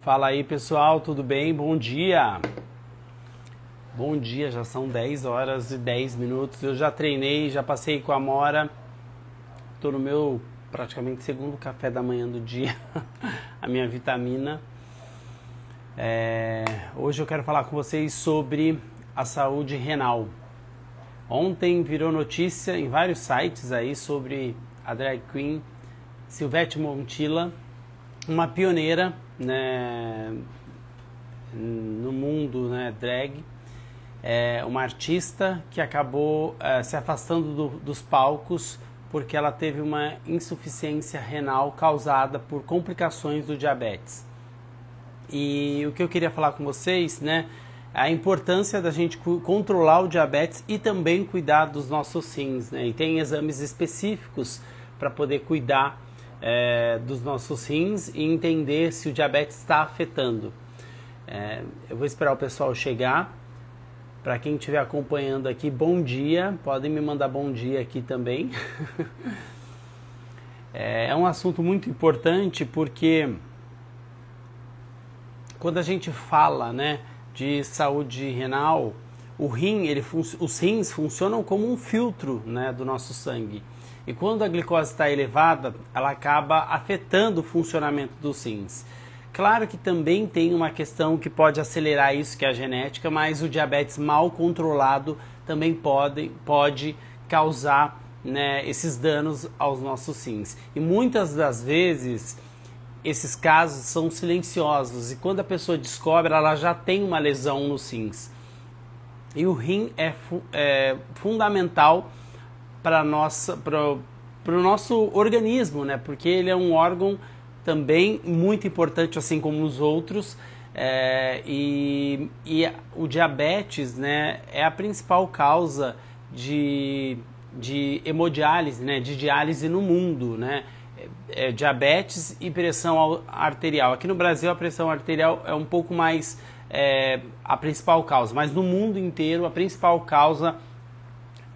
Fala aí pessoal, tudo bem? Bom dia! Bom dia, já são 10 horas e 10 minutos. Eu já treinei, já passei com a Amora. Tô no meu praticamente segundo café da manhã do dia, a minha vitamina. Hoje eu quero falar com vocês sobre a saúde renal. Ontem virou notícia em vários sites aí sobre a drag queen Silvete Montilla, uma pioneira, né, no mundo, né, drag, uma artista que acabou se afastando dos palcos porque ela teve uma insuficiência renal causada por complicações do diabetes. E o que eu queria falar com vocês, né, a importância da gente controlar o diabetes e também cuidar dos nossos rins, né, e tem exames específicos para poder cuidar dos nossos rins e entender se o diabetes está afetando. Eu vou esperar o pessoal chegar. Para quem estiver acompanhando aqui, bom dia. Podem me mandar bom dia aqui também. É um assunto muito importante porque quando a gente fala, né, de saúde renal, os rins funcionam como um filtro, né, do nosso sangue. E quando a glicose está elevada, ela acaba afetando o funcionamento dos rins. Claro que também tem uma questão que pode acelerar isso, que é a genética, mas o diabetes mal controlado também pode causar, né, esses danos aos nossos rins. E muitas das vezes esses casos são silenciosos e quando a pessoa descobre, ela já tem uma lesão nos rins. E o rim é fundamental para o nosso organismo, né? Porque ele é um órgão também muito importante, assim como os outros, e o diabetes, né, é a principal causa de hemodiálise, né, de diálise no mundo, né? Diabetes e pressão arterial. Aqui no Brasil a pressão arterial é um pouco mais a principal causa, mas no mundo inteiro a principal causa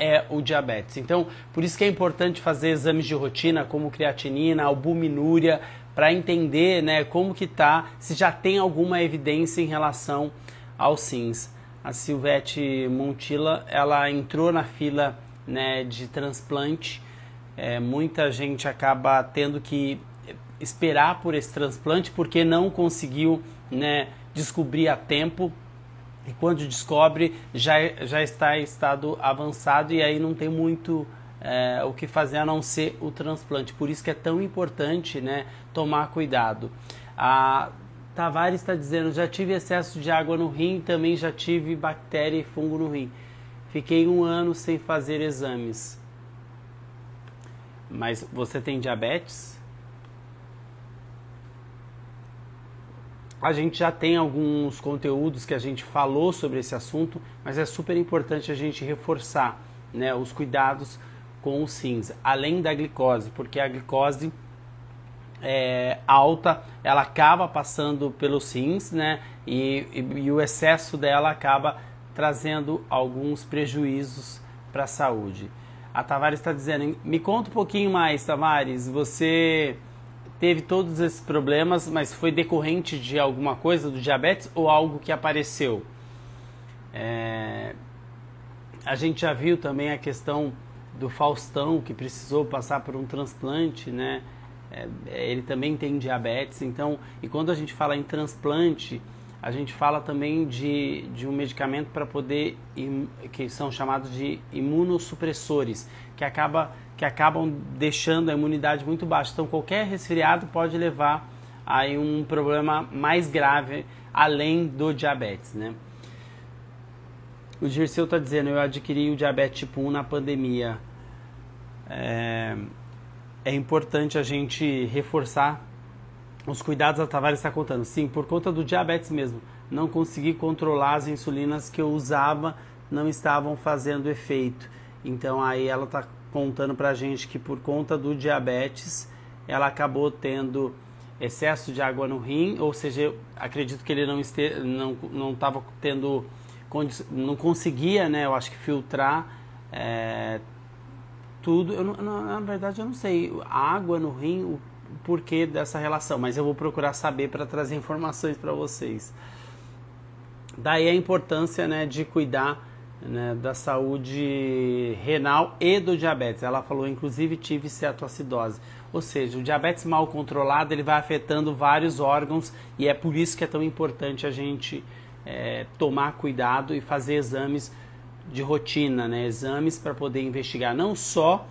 é o diabetes. Então, por isso que é importante fazer exames de rotina como creatinina, albuminúria, para entender, né, como que tá, se já tem alguma evidência em relação aos rins. A Silvete Montilla, ela entrou na fila, né, de transplante. Muita gente acaba tendo que esperar por esse transplante porque não conseguiu, né, descobrir a tempo. E quando descobre, já está em estado avançado e aí não tem muito o que fazer a não ser o transplante. Por isso que é tão importante, né, tomar cuidado. A Tavares está dizendo, já tive excesso de água no rim, também já tive bactéria e fungo no rim. Fiquei 1 ano sem fazer exames. Mas você tem diabetes? A gente já tem alguns conteúdos que a gente falou sobre esse assunto, mas é super importante a gente reforçar, né, os cuidados com os rins, além da glicose, porque a glicose alta, ela acaba passando pelos rins, né, e o excesso dela acaba trazendo alguns prejuízos para a saúde. A Tavares está dizendo, me conta um pouquinho mais, Tavares, você teve todos esses problemas, mas foi decorrente de alguma coisa do diabetes ou algo que apareceu? A gente já viu também a questão do Faustão, que precisou passar por um transplante, né? Ele também tem diabetes, então, e quando a gente fala em transplante, a gente fala também de um medicamento para poder, que são chamados de imunossupressores, que acabam deixando a imunidade muito baixa. Então qualquer resfriado pode levar a um problema mais grave, além do diabetes, né? O Dirceu está dizendo, eu adquiri o diabetes tipo 1 na pandemia. É importante a gente reforçar os cuidados. A Tavares está contando. Sim, por conta do diabetes mesmo. Não consegui controlar as insulinas que eu usava, não estavam fazendo efeito. Então aí ela está contando pra gente que por conta do diabetes ela acabou tendo excesso de água no rim, ou seja, acredito que ele não estava tendo, não conseguia, né, eu acho que filtrar tudo. Na verdade eu não sei, a água no rim, porquê dessa relação, mas eu vou procurar saber para trazer informações para vocês. Daí a importância, né, de cuidar, né, da saúde renal e do diabetes. Ela falou, inclusive, tive cetoacidose. Ou seja, o diabetes mal controlado, ele vai afetando vários órgãos e é por isso que é tão importante a gente tomar cuidado e fazer exames de rotina, né? Exames para poder investigar não só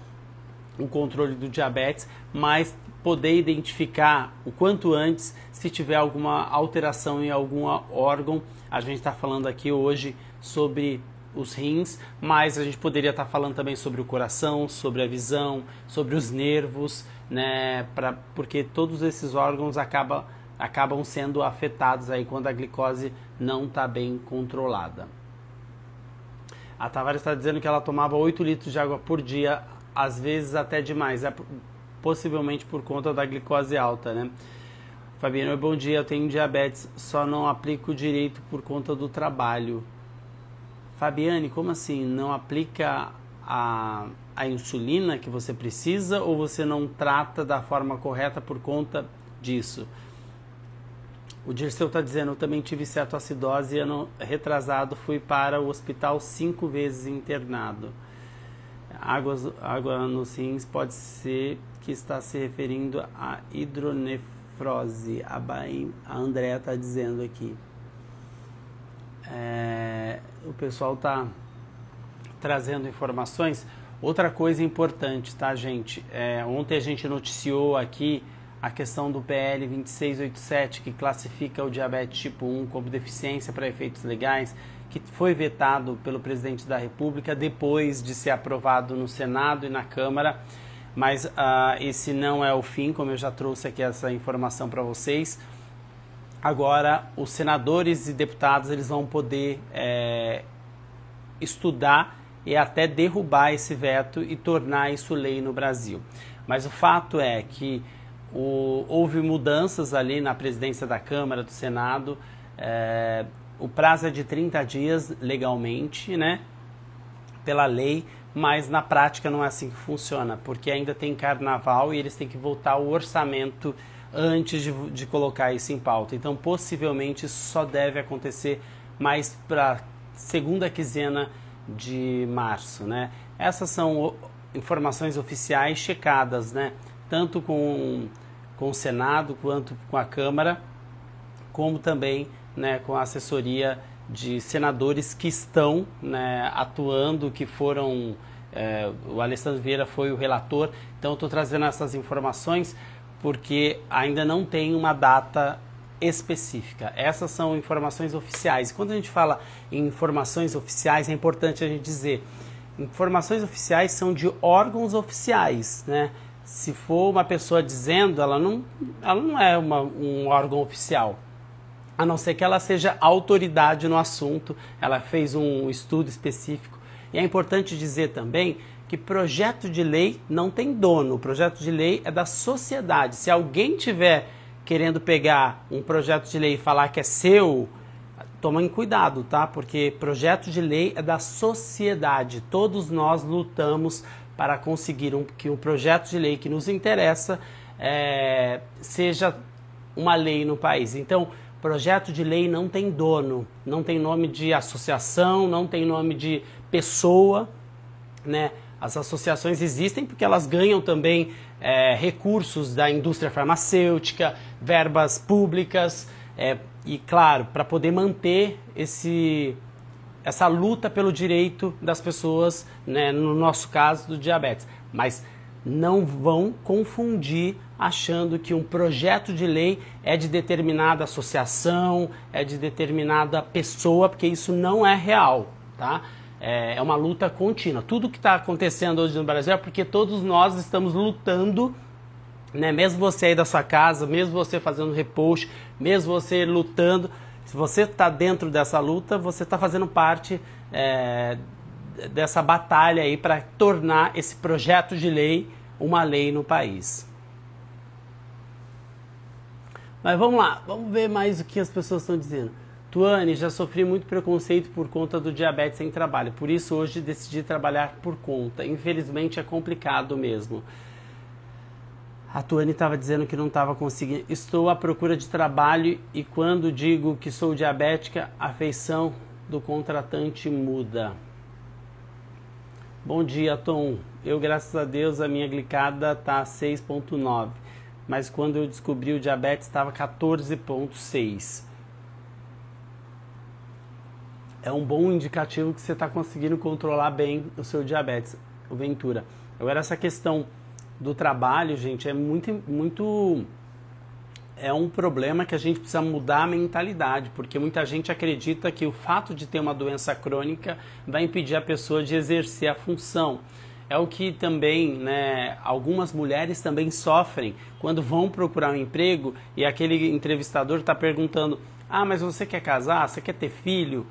o controle do diabetes, mas poder identificar o quanto antes se tiver alguma alteração em algum órgão. A gente está falando aqui hoje sobre os rins, mas a gente poderia estar falando também sobre o coração, sobre a visão, sobre os nervos, né? Porque todos esses órgãos acabam sendo afetados aí quando a glicose não está bem controlada. A Tavares está dizendo que ela tomava 8 litros de água por dia, às vezes até demais, possivelmente por conta da glicose alta, né? Fabiano, bom dia, eu tenho diabetes, só não aplico direito por conta do trabalho. Fabiane, como assim? Não aplica a insulina que você precisa ou você não trata da forma correta por conta disso? O Dirceu está dizendo, eu também tive cetoacidose e ano retrasado fui para o hospital 5 vezes internado. Água nos rins pode ser que está se referindo a hidronefrose. A Andrea está dizendo aqui. O pessoal está trazendo informações. Outra coisa importante, tá, gente? Ontem a gente noticiou aqui a questão do PL 2687, que classifica o diabetes tipo 1 como deficiência para efeitos legais, que foi vetado pelo presidente da República depois de ser aprovado no Senado e na Câmara. Mas esse não é o fim, como eu já trouxe aqui essa informação para vocês. Agora, os senadores e deputados eles vão poder estudar e até derrubar esse veto e tornar isso lei no Brasil. Mas o fato é que houve mudanças ali na presidência da Câmara, do Senado. O prazo é de 30 dias legalmente, né, pela lei, mas na prática não é assim que funciona, porque ainda tem carnaval e eles têm que votar o orçamento antes de colocar isso em pauta. Então, possivelmente, isso só deve acontecer mais para segunda quinzena de março, né? Essas são informações oficiais checadas, né? Tanto com o Senado quanto com a Câmara, como também, né, com a assessoria de senadores que estão, né, atuando, que foram... o Alessandro Vieira foi o relator. Então, eu estou trazendo essas informações porque ainda não tem uma data específica. Essas são informações oficiais. Quando a gente fala em informações oficiais, é importante a gente dizer, informações oficiais são de órgãos oficiais, né? Se for uma pessoa dizendo, ela não é um órgão oficial, a não ser que ela seja autoridade no assunto, ela fez um estudo específico. E é importante dizer também que projeto de lei não tem dono, o projeto de lei é da sociedade. Se alguém tiver querendo pegar um projeto de lei e falar que é seu, tomem cuidado, tá? Porque projeto de lei é da sociedade. Todos nós lutamos para conseguir que um projeto de lei que nos interessa seja uma lei no país. Então, projeto de lei não tem dono, não tem nome de associação, não tem nome de pessoa, né? As associações existem porque elas ganham também recursos da indústria farmacêutica, verbas públicas, e claro, para poder manter essa luta pelo direito das pessoas, né, no nosso caso do diabetes. Mas não vão confundir achando que um projeto de lei é de determinada associação, é de determinada pessoa, porque isso não é real, tá? É uma luta contínua. Tudo que está acontecendo hoje no Brasil é porque todos nós estamos lutando, né? Mesmo você aí da sua casa, mesmo você fazendo repost, mesmo você lutando, se você está dentro dessa luta, você está fazendo parte dessa batalha aí para tornar esse projeto de lei uma lei no país. Mas vamos lá, vamos ver mais o que as pessoas estão dizendo. Tuane, já sofri muito preconceito por conta do diabetes em trabalho, por isso hoje decidi trabalhar por conta. Infelizmente é complicado mesmo. A Tuane estava dizendo que não estava conseguindo. Estou à procura de trabalho e quando digo que sou diabética, a feição do contratante muda. Bom dia, Tom. Eu, graças a Deus, a minha glicada está 6,9. Mas quando eu descobri o diabetes estava 14,6. É um bom indicativo que você está conseguindo controlar bem o seu diabetes, o Ventura. Agora, essa questão do trabalho, gente, é é um problema que a gente precisa mudar a mentalidade, porque muita gente acredita que o fato de ter uma doença crônica vai impedir a pessoa de exercer a função. É o que também, né, algumas mulheres também sofrem quando vão procurar um emprego e aquele entrevistador está perguntando: ah, mas você quer casar? Você quer ter filho?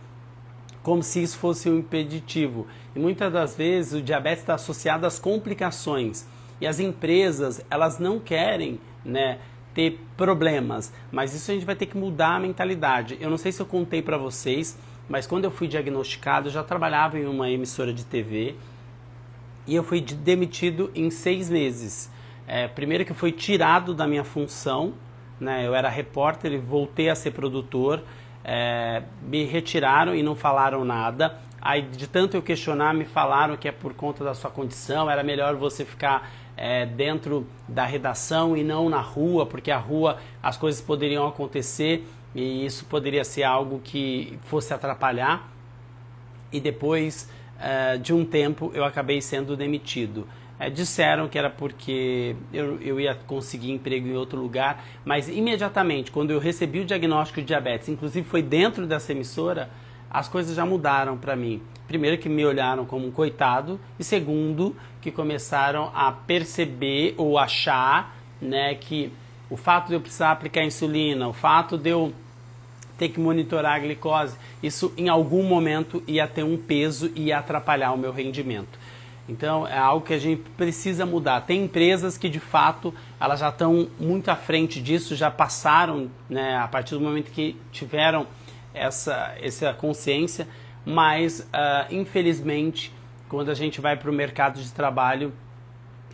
Como se isso fosse um impeditivo. E muitas das vezes o diabetes está associado às complicações. E as empresas, elas não querem, né, ter problemas. Mas isso a gente vai ter que mudar a mentalidade. Eu não sei se eu contei para vocês, mas quando eu fui diagnosticado, eu já trabalhava em uma emissora de TV e eu fui demitido em 6 meses. Primeiro que eu fui tirado da minha função, né, eu era repórter e voltei a ser produtor. Me retiraram e não falaram nada. Aí, de tanto eu questionar, me falaram que é por conta da sua condição, era melhor você ficar dentro da redação e não na rua, porque a rua as coisas poderiam acontecer e isso poderia ser algo que fosse atrapalhar. E depois de um tempo eu acabei sendo demitido. Disseram que era porque eu ia conseguir emprego em outro lugar, mas imediatamente, quando eu recebi o diagnóstico de diabetes, inclusive foi dentro dessa emissora, as coisas já mudaram para mim. Primeiro que me olharam como um coitado e segundo que começaram a perceber ou achar, né, que o fato de eu precisar aplicar insulina, o fato de eu ter que monitorar a glicose, isso em algum momento ia ter um peso e ia atrapalhar o meu rendimento. Então é algo que a gente precisa mudar. Tem empresas que de fato elas já estão muito à frente disso, já passaram, né, a partir do momento que tiveram essa consciência, mas infelizmente quando a gente vai para o mercado de trabalho,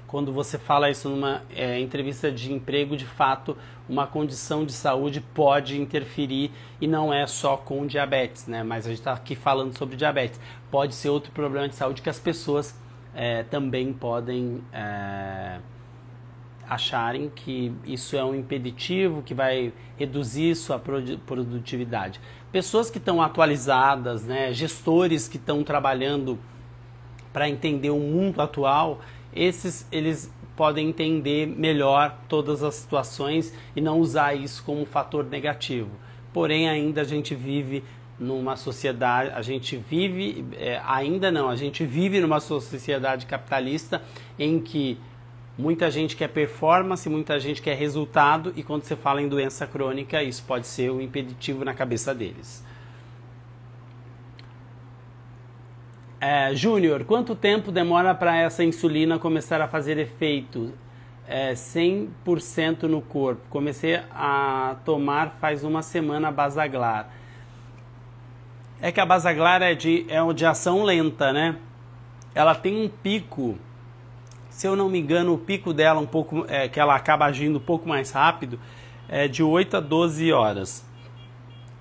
quando você fala isso numa entrevista de emprego, de fato uma condição de saúde pode interferir e não é só com diabetes, né? Mas a gente está aqui falando sobre diabetes. Pode ser outro problema de saúde que as pessoas também podem acharem que isso é um impeditivo, que vai reduzir sua produtividade. Pessoas que estão atualizadas, né, gestores que estão trabalhando para entender o mundo atual, eles podem entender melhor todas as situações e não usar isso como um fator negativo. Porém, ainda a gente vive numa sociedade, a gente vive numa sociedade capitalista em que muita gente quer performance, muita gente quer resultado e quando você fala em doença crônica, isso pode ser um impeditivo na cabeça deles. Júnior, quanto tempo demora para essa insulina começar a fazer efeito? 100% no corpo. Comecei a tomar faz uma semana a Basaglar. É que a Basaglar é de ação lenta, né? Ela tem um pico, se eu não me engano, o pico dela um pouco, que ela acaba agindo um pouco mais rápido, é de 8 a 12 horas.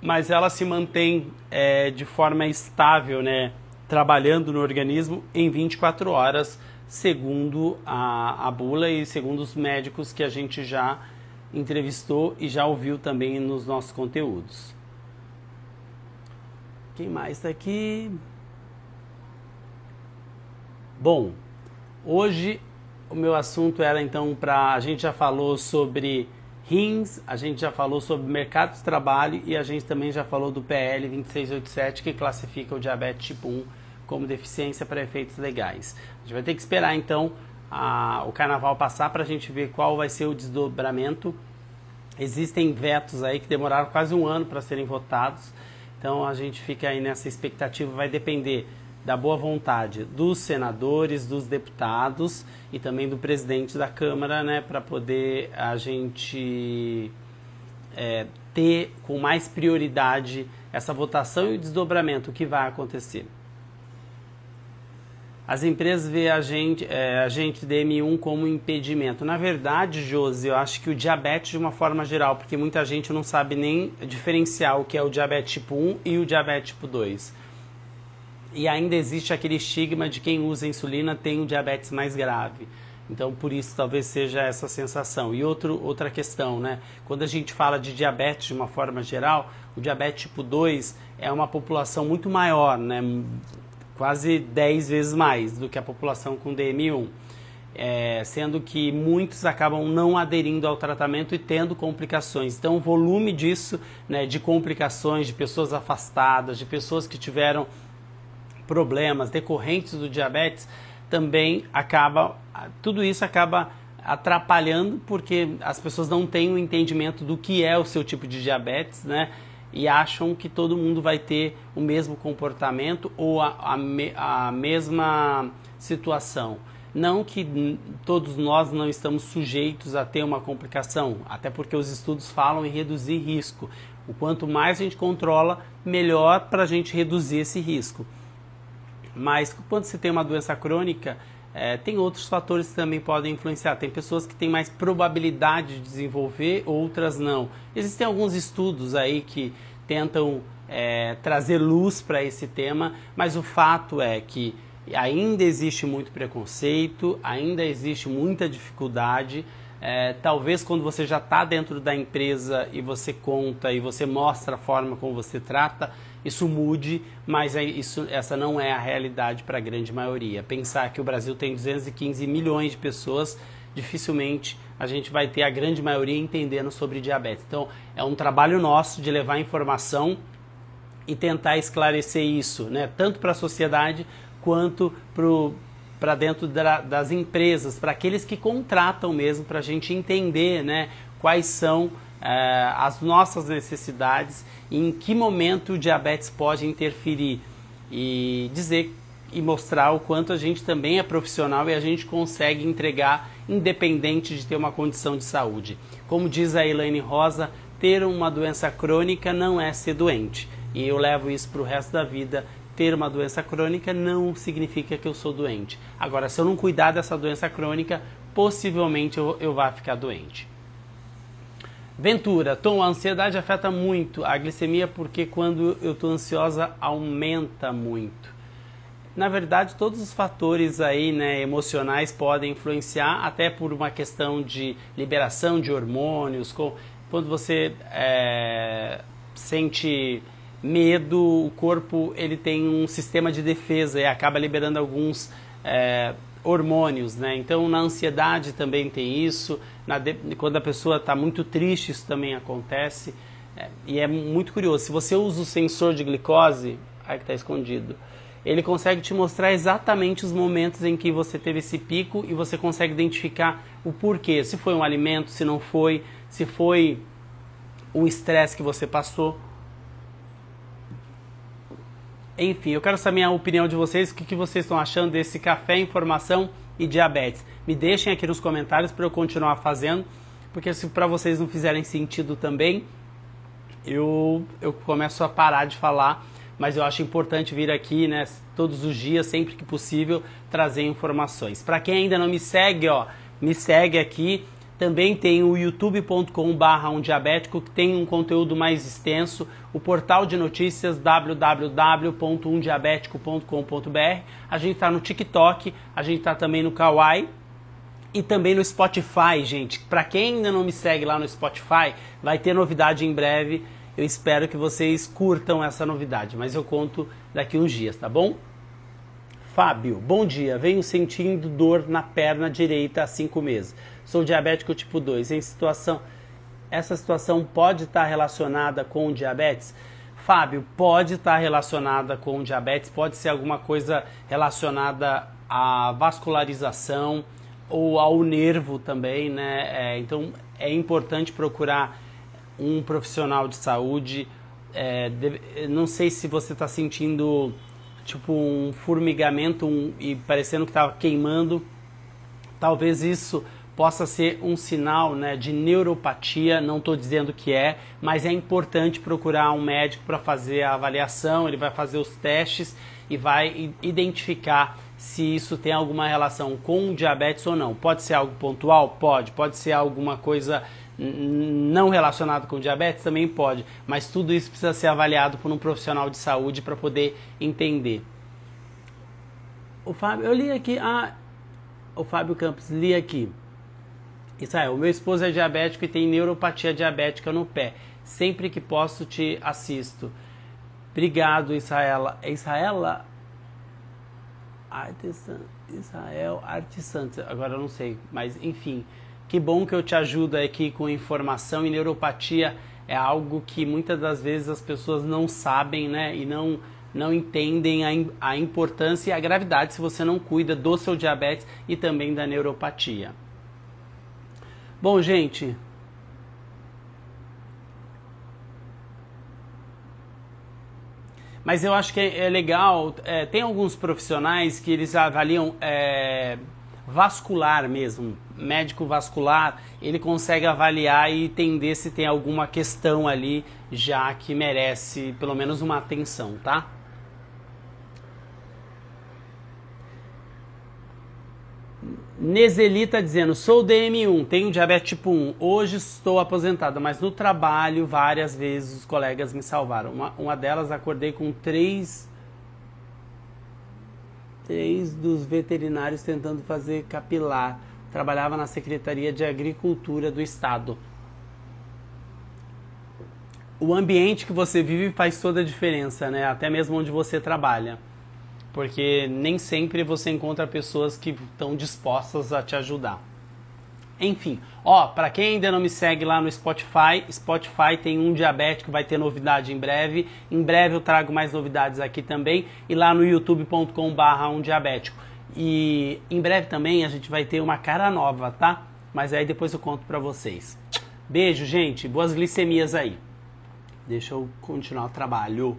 Mas ela se mantém de forma estável, né? Trabalhando no organismo em 24 horas, segundo a bula e segundo os médicos que a gente já entrevistou e já ouviu também nos nossos conteúdos. Quem mais está aqui? Bom, hoje o meu assunto era então a gente já falou sobre rins, a gente já falou sobre mercado de trabalho e a gente também já falou do PL 2687 que classifica o diabetes tipo 1 como deficiência para efeitos legais. A gente vai ter que esperar então o carnaval passar para a gente ver qual vai ser o desdobramento. Existem vetos aí que demoraram quase um ano para serem votados, então a gente fica aí nessa expectativa, vai depender da boa vontade dos senadores, dos deputados e também do presidente da Câmara, né, para poder a gente ter com mais prioridade essa votação e o desdobramento que vai acontecer. As empresas veem a gente DM1 como impedimento. Na verdade, Josi, eu acho que o diabetes de uma forma geral, porque muita gente não sabe nem diferenciar o que é o diabetes tipo 1 e o diabetes tipo 2. E ainda existe aquele estigma de quem usa insulina tem um diabetes mais grave. Então, por isso, talvez seja essa sensação. E outra questão, né? Quando a gente fala de diabetes de uma forma geral, o diabetes tipo 2 é uma população muito maior, né? Quase 10 vezes mais do que a população com DM1. Sendo que muitos acabam não aderindo ao tratamento e tendo complicações. Então, o volume disso, né, de complicações, de pessoas afastadas, de pessoas que tiveram problemas decorrentes do diabetes, também tudo isso acaba atrapalhando, porque as pessoas não têm o entendimento do que é o seu tipo de diabetes, né? E acham que todo mundo vai ter o mesmo comportamento ou a mesma situação. Não que todos nós não estamos sujeitos a ter uma complicação, até porque os estudos falam em reduzir risco. O quanto mais a gente controla, melhor para a gente reduzir esse risco. Mas quando você tem uma doença crônica, tem outros fatores que também podem influenciar. Tem pessoas que têm mais probabilidade de desenvolver, outras não. Existem alguns estudos aí que tentam trazer luz para esse tema, mas o fato é que ainda existe muito preconceito, ainda existe muita dificuldade. Talvez quando você já está dentro da empresa e você conta e você mostra a forma como você trata, isso mude, mas essa não é a realidade para a grande maioria. Pensar que o Brasil tem 215 milhões de pessoas, dificilmente a gente vai ter a grande maioria entendendo sobre diabetes. Então, é um trabalho nosso de levar informação e tentar esclarecer isso, né? Tanto para a sociedade quanto para dentro das empresas, para aqueles que contratam mesmo, para a gente entender, né, quais são as nossas necessidades e em que momento o diabetes pode interferir, e dizer e mostrar o quanto a gente também é profissional e a gente consegue entregar independente de ter uma condição de saúde. Como diz a Elaine Rosa, ter uma doença crônica não é ser doente, e eu levo isso para o resto da vida. Ter uma doença crônica não significa que eu sou doente. Agora, se eu não cuidar dessa doença crônica, possivelmente eu vá ficar doente. Ventura, Tom, a ansiedade afeta muito a glicemia porque quando eu estou ansiosa aumenta muito. Na verdade, todos os fatores aí, né, emocionais podem influenciar, até por uma questão de liberação de hormônios. Quando você sente medo, o corpo ele tem um sistema de defesa e acaba liberando alguns hormônios, né? Então, na ansiedade também tem isso, quando a pessoa está muito triste, isso também acontece. E é muito curioso, se você usa o sensor de glicose, aí que está escondido, ele consegue te mostrar exatamente os momentos em que você teve esse pico e você consegue identificar o porquê, se foi um alimento, se não foi, se foi um estresse que você passou. Enfim, eu quero saber a opinião de vocês, o que vocês estão achando desse café, informação e diabetes. Me deixem aqui nos comentários para eu continuar fazendo, porque se para vocês não fizerem sentido também, eu começo a parar de falar, mas eu acho importante vir aqui, né, todos os dias, sempre que possível, trazer informações. Para quem ainda não me segue, me segue aqui. Também tem o youtube.com/umdiabético, que tem um conteúdo mais extenso, o portal de notícias www.umdiabetico.com.br. A gente está no TikTok, a gente está também no Kawaii e também no Spotify, gente. Para quem ainda não me segue lá no Spotify, vai ter novidade em breve. Eu espero que vocês curtam essa novidade, mas eu conto daqui uns dias, tá bom? Fábio, bom dia. Venho sentindo dor na perna direita há 5 meses. Sou diabético tipo 2. Essa situação pode estar relacionada com o diabetes? Fábio, pode estar relacionada com o diabetes, pode ser alguma coisa relacionada à vascularização ou ao nervo também, né? Então é importante procurar um profissional de saúde. Não sei se você está sentindo tipo um formigamento e parecendo que está queimando. Talvez isso possa ser um sinal, né, de neuropatia. Não estou dizendo que mas é importante procurar um médico para fazer a avaliação. Ele vai fazer os testes e vai identificar se isso tem alguma relação com diabetes ou não. Pode ser algo pontual? Pode ser alguma coisa não relacionada com diabetes? Também pode, mas tudo isso precisa ser avaliado por um profissional de saúde para poder entender. O Fábio, eu li aqui, o Fábio Campos, li aqui. Israel, meu esposo é diabético e tem neuropatia diabética no pé. Sempre que posso te assisto. Obrigado, Israela. Israel Artisantes, agora eu não sei, mas enfim. Que bom que eu te ajudo aqui com informação, e neuropatia é algo que muitas das vezes as pessoas não sabem, né? E não entendem a importância e a gravidade se você não cuida do seu diabetes e também da neuropatia. Bom, gente, mas eu acho que é legal, tem alguns profissionais que eles avaliam vascular mesmo, médico vascular, ele consegue avaliar e entender se tem alguma questão ali já que merece pelo menos uma atenção, tá? Nezeli tá dizendo, sou DM1, tenho diabetes tipo 1, hoje estou aposentada, mas no trabalho várias vezes os colegas me salvaram. Uma delas acordei com três dos veterinários tentando fazer capilar. Trabalhava na Secretaria de Agricultura do Estado. O ambiente que você vive faz toda a diferença, né? Até mesmo onde você trabalha. Porque nem sempre você encontra pessoas que estão dispostas a te ajudar. Enfim, para quem ainda não me segue lá no Spotify tem um diabético, vai ter novidade em breve. Em breve eu trago mais novidades aqui também. E lá no youtube.com/umdiabético. E em breve também a gente vai ter uma cara nova, tá? Mas aí depois eu conto pra vocês. Beijo, gente. Boas glicemias aí. Deixa eu continuar o trabalho.